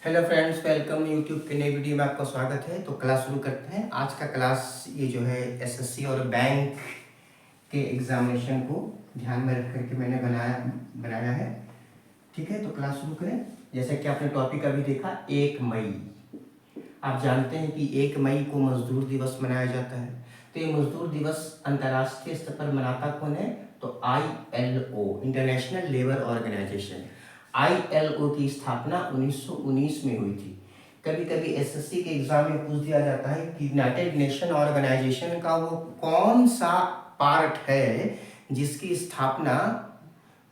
Hello friends, welcome YouTube के नई video में आपका स्वागत है। तो क्लास शुरू करते हैं। आज का क्लास ये जो है एसएससी और बैंक के एग्जामिनेशन को ध्यान में रख करके मैंने बनाया है। ठीक है, तो क्लास शुरू करें। जैसे कि आपने टॉपिक अभी देखा 1 मई। आप जानते हैं कि 1 मई को मजदूर दिवस मनाया जाता है। तो ये मजदूर दिवस अंतर्राष्ट्रीय स्तर पर मनाता कौन है? तो ILO, international labour organisation. ILO की स्थापना 1919 में हुई थी। कभी कभी एसएससी के एग्जाम में पूछ दिया जाता है कि यूनाइटेड नेशन ऑर्गेनाइजेशन का वो कौन सा पार्ट है जिसकी स्थापना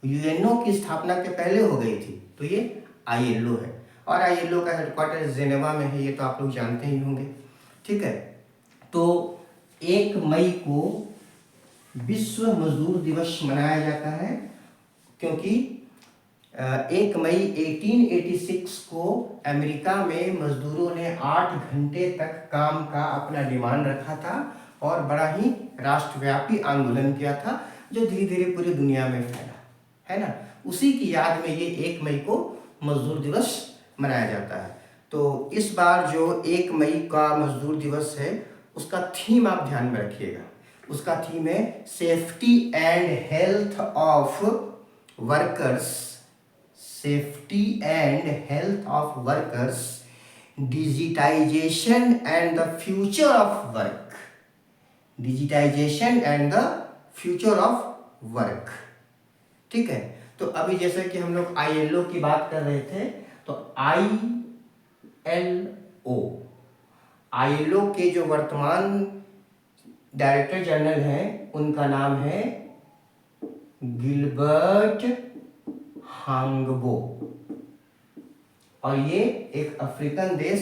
यूएनओ की स्थापना के पहले हो गई थी। तो ये ILO है और ILO का हेडक्वार्टर जेनेवा में है। ये तो आप लोग जानते ही होंगे। ठीक है, तो 1 मई को विश्व मजदूर दिवस मनाया जाता है क्योंकि 1 मई 1886 को अमेरिका में मजदूरों ने 8 घंटे तक काम का अपना डिमांड रखा था और बड़ा ही राष्ट्रव्यापी आंदोलन किया था जो धीरे धीरे पूरी दुनिया में फैला, है ना। उसी की याद में ये 1 मई को मजदूर दिवस मनाया जाता है। तो इस बार जो 1 मई का मजदूर दिवस है उसका थीम आप ध्यान में रखिएगा। उसका थीम है safety and health of workers, safety and health of workers, digitisation and the future of work, digitisation and the future of work. ठीक है, तो अभी जैसे कि हम लोग ILO की बात कर रहे थे, तो ILO के जो वर्तमान डायरेक्टर जनरल हैं उनका नाम है गिलबर्ट हांगबो और ये एक अफ्रीकन देश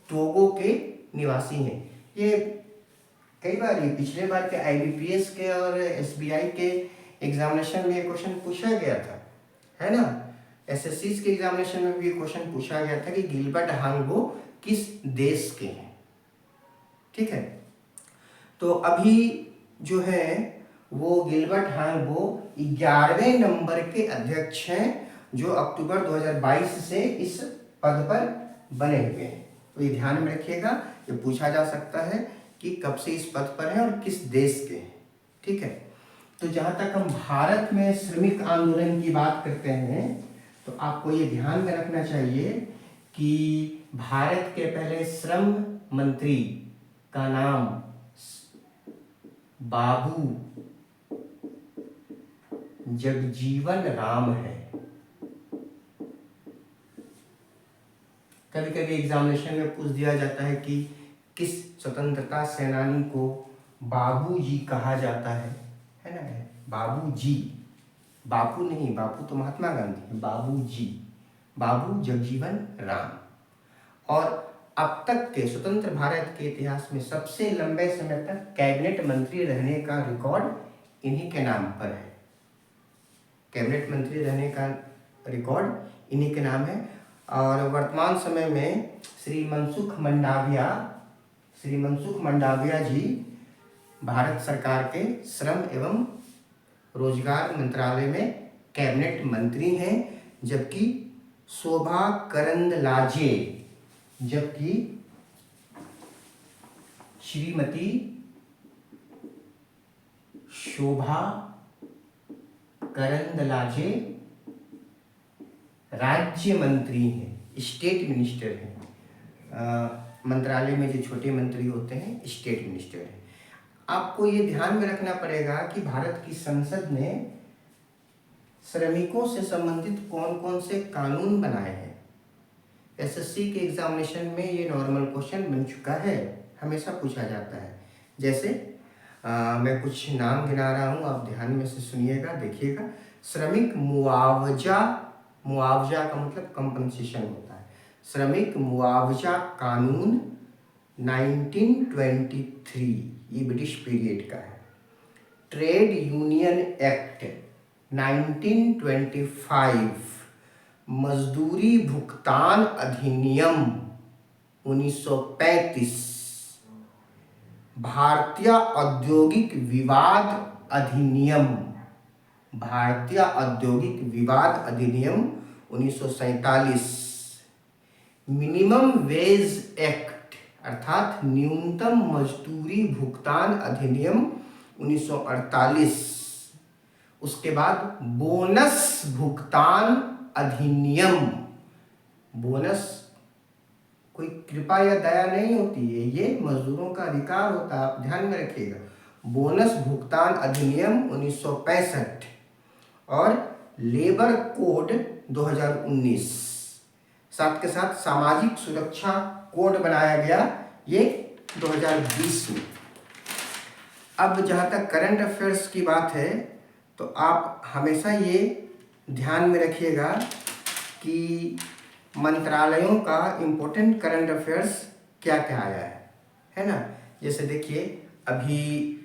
टोगो के निवासी हैं। ये कई बार, ये पिछले बार के IBPS के और SBI के एग्जामिनेशन में ये क्वेश्चन पूछा गया था, है ना। SSC के एग्जामिनेशन में भी ये क्वेश्चन पूछा गया था कि गिलबर्ट हांगबो किस देश के हैं। ठीक है, तो अभी जो है वो गिलबर्ट हांगबो 11वें नंबर के अध्यक्ष हैं जो अक्टूबर 2022 से इस पद पर बने हुए हैं। तो ये ध्यान में रखिएगा, ये पूछा जा सकता है कि कब से इस पद पर हैं और किस देश के हैं। ठीक है, तो जहाँ तक हम भारत में श्रमिक आंदोलन की बात करते हैं तो आपको ये ध्यान में रखना चाहिए कि भारत के पहले श्रम मंत्री का नाम बाबू जगजीवन राम है। कभी कभी एग्जामिनेशन में पूछ दिया जाता है कि किस स्वतंत्रता सेनानी को बाबूजी कहा जाता है ना। बाबूजी, बापू नहीं, बापू तो महात्मा गांधी, बाबूजी, बाबू जगजीवन राम। और अब तक के स्वतंत्र भारत के इतिहास में सबसे लंबे समय तक कैबिनेट मंत्री रहने का रिकॉर्ड इन्हीं के नाम पर है। कैबिनेट मंत्री रहने का रिकॉर्ड इन्हीं के नाम है। और वर्तमान समय में श्री मनसुख मंडाविया जी भारत सरकार के श्रम एवं रोजगार मंत्रालय में कैबिनेट मंत्री हैं, जबकि शोभा करंदलाजे, जबकि श्रीमती शोभा करंदलाजे राज्य मंत्री हैं, स्टेट मिनिस्टर हैं। मंत्रालय में जो छोटे मंत्री होते हैं स्टेट मिनिस्टर हैं। आपको ये ध्यान में रखना पड़ेगा कि भारत की संसद ने श्रमिकों से संबंधित कौन कौन से कानून बनाए हैं। SSC के एग्जामिनेशन में ये नॉर्मल क्वेश्चन बन चुका है, हमेशा पूछा जाता है। जैसे मैं कुछ नाम गिना रहा हूँ, आप ध्यान में से सुनिएगा, देखिएगा। श्रमिक मुआवजा, मुआवजा का मतलब कंपनसेशन होता है। श्रमिक मुआवजा कानून 1923, ये ब्रिटिश पीरियड का है। ट्रेड यूनियन एक्ट 1925, मजदूरी भुगतान अधिनियम 1935, भारतीय औद्योगिक विवाद अधिनियम, भारतीय औद्योगिक विवाद अधिनियम 1947, मिनिमम वेज एक्ट अर्थात न्यूनतम मजदूरी भुगतान अधिनियम 1948, उसके बाद बोनस भुगतान अधिनियम। बोनस कोई कृपा या दया नहीं होती है, ये मजदूरों का अधिकार होता है, आप ध्यान में रखिएगा। बोनस भुगतान अधिनियम 1965 और लेबर कोड 2019, साथ के साथ सामाजिक सुरक्षा कोड बनाया गया ये 2020 में। अब जहाँ तक करंट अफेयर्स की बात है तो आप हमेशा ये ध्यान में रखिएगा कि मंत्रालयों का इम्पोर्टेंट करंट अफेयर्स क्या क्या आया है ना। जैसे देखिए, अभी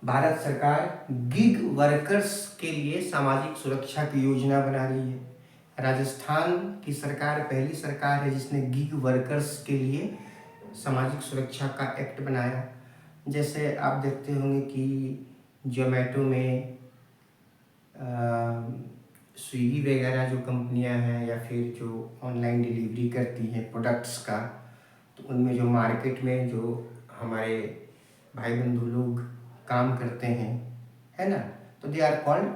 भारत सरकार गिग वर्कर्स के लिए सामाजिक सुरक्षा की योजना बना रही है। राजस्थान की सरकार पहली सरकार है जिसने गिग वर्कर्स के लिए सामाजिक सुरक्षा का एक्ट बनाया। जैसे आप देखते होंगे कि जोमेटो में स्विगी वगैरह जो कंपनियां हैं या फिर जो ऑनलाइन डिलीवरी करती हैं प्रोडक्ट्स का, तो उनमें जो मार्केट में जो हमारे भाई बंधु लोग काम करते हैं, है ना, तो they are called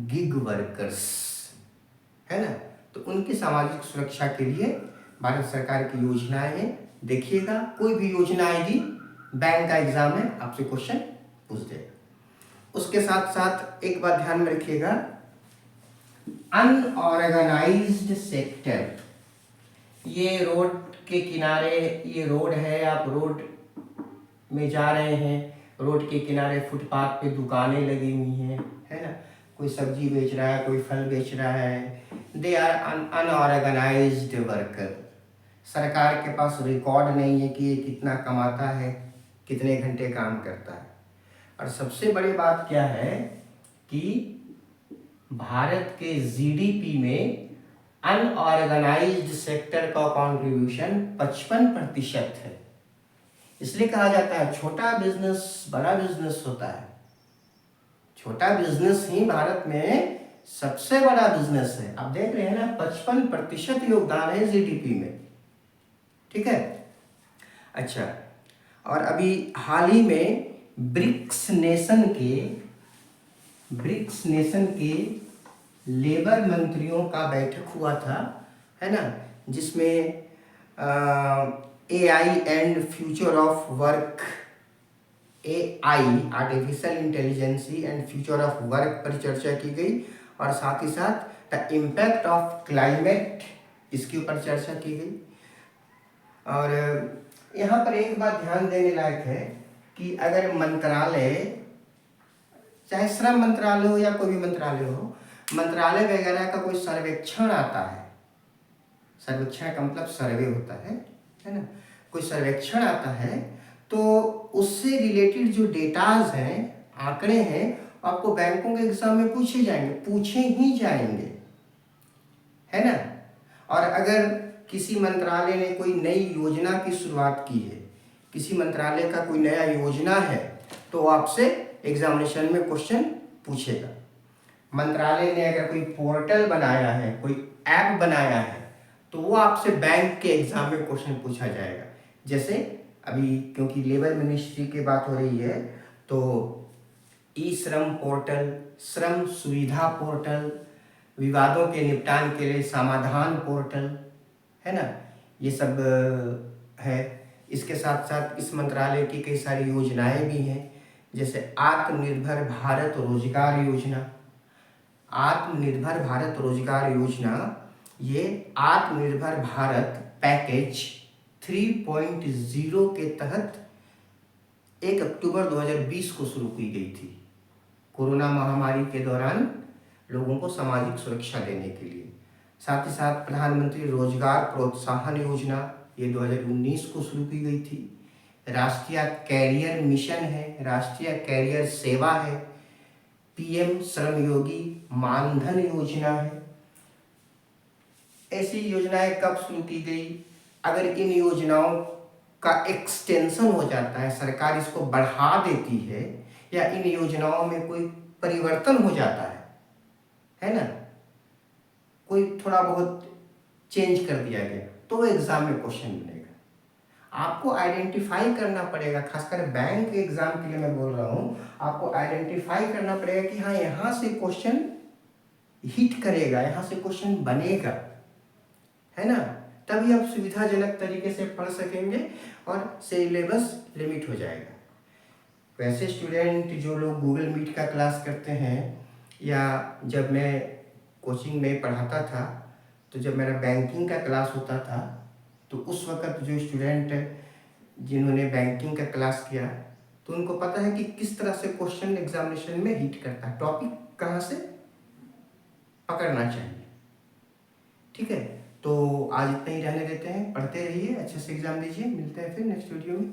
gig workers, है ना। तो उनकी सामाजिक सुरक्षा के लिए भारत सरकार की योजनाएं हैं। देखिएगा, कोई भी योजना आएगी बैंक का एग्जाम में आपसे क्वेश्चन पूछ देगा। उसके साथ साथ एक बात ध्यान में रखिएगा, अनऑर्गेनाइज्ड सेक्टर। ये रोड के किनारे, ये रोड है, आप रोड में जा रहे हैं, रोड के किनारे फुटपाथ पे दुकानें लगी हुई हैं, है ना, कोई सब्जी बेच रहा है, कोई फल बेच रहा है, दे आर अनऑर्गेनाइज्ड वर्कर। सरकार के पास रिकॉर्ड नहीं है कि ये कितना कमाता है, कितने घंटे काम करता है। और सबसे बड़ी बात क्या है कि भारत के जीडीपी में अनऑर्गेनाइज्ड सेक्टर का कंट्रीब्यूशन 55% है। इसलिए कहा जाता है छोटा बिजनेस बड़ा बिजनेस होता है। छोटा बिजनेस ही भारत में सबसे बड़ा बिजनेस है। आप देख रहे हैं ना, 55% योगदान है जीडीपी में, ठीक है। अच्छा, और अभी हाल ही में ब्रिक्स नेशन के लेबर मंत्रियों का बैठक हुआ था, है ना, जिसमें AI and future of work, AI artificial intelligence and future of work पर चर्चा की गई, और साथ ही साथ द इम्पैक्ट ऑफ क्लाइमेट, इसके ऊपर चर्चा की गई। और यहाँ पर एक बात ध्यान देने लायक है कि अगर मंत्रालय, चाहे श्रम मंत्रालय हो या कोई भी मंत्रालय हो, मंत्रालय वगैरह का कोई सर्वेक्षण आता है, सर्वेक्षण का मतलब सर्वे होता है ना, कोई सर्वेक्षण आता है तो उससे रिलेटेड जो डेटाज हैं, आंकड़े हैं, आपको बैंकों के एग्जाम में पूछे ही जाएंगे, है ना। और अगर किसी मंत्रालय ने कोई नई योजना की शुरुआत की है, किसी मंत्रालय का कोई नया योजना है, तो आपसे एग्जामिनेशन में क्वेश्चन पूछेगा। मंत्रालय ने अगर कोई पोर्टल बनाया है, कोई ऐप बनाया है, तो वो आपसे बैंक के एग्जाम में क्वेश्चन पूछा जाएगा। जैसे अभी क्योंकि लेबर मिनिस्ट्री की बात हो रही है, तो ई श्रम पोर्टल, श्रम सुविधा पोर्टल, विवादों के निपटान के लिए समाधान पोर्टल, है ना, ये सब है। इसके साथ साथ इस मंत्रालय की कई सारी योजनाएं भी हैं, जैसे आत्मनिर्भर भारत रोजगार योजना। आत्मनिर्भर भारत रोजगार योजना, ये आत्मनिर्भर भारत पैकेज 3.0 के तहत 1 अक्टूबर 2020 को शुरू की गई थी, कोरोना महामारी के दौरान लोगों को सामाजिक सुरक्षा देने के लिए। साथ ही साथ प्रधानमंत्री रोजगार प्रोत्साहन योजना, ये 2019 को शुरू की गई थी। राष्ट्रीय कैरियर मिशन है, राष्ट्रीय कैरियर सेवा है, पीएम श्रमयोगी मानधन योजना है। ऐसी योजनाएं कब शुरू की गई? अगर इन योजनाओं का एक्सटेंशन हो जाता है, सरकार इसको बढ़ा देती है, या इन योजनाओं में कोई परिवर्तन हो जाता है ना, कोई थोड़ा बहुत चेंज कर दिया गया तो वो एग्ज़ाम में क्वेश्चन बनेगा। आपको आइडेंटिफाई करना पड़ेगा, खासकर बैंक के एग्ज़ाम के लिए मैं बोल रहा हूँ, आपको आइडेंटिफाई करना पड़ेगा कि हाँ यहाँ से क्वेश्चन हिट करेगा, यहाँ से क्वेश्चन बनेगा, है ना। तभी आप सुविधाजनक तरीके से पढ़ सकेंगे और सिलेबस लिमिट हो जाएगा। वैसे स्टूडेंट जो लोग गूगल मीट का क्लास करते हैं या जब मैं कोचिंग में पढ़ाता था तो जब मेरा बैंकिंग का क्लास होता था तो उस वक़्त जो स्टूडेंट जिन्होंने बैंकिंग का क्लास किया तो उनको पता है कि किस तरह से क्वेश्चन एग्जामिनेशन में हिट करता है, टॉपिक कहाँ से पकड़ना चाहिए। ठीक है, तो आज इतना ही रहने देते हैं, पढ़ते रहिए, अच्छे से एग्जाम दीजिए, मिलते हैं फिर नेक्स्ट वीडियो में।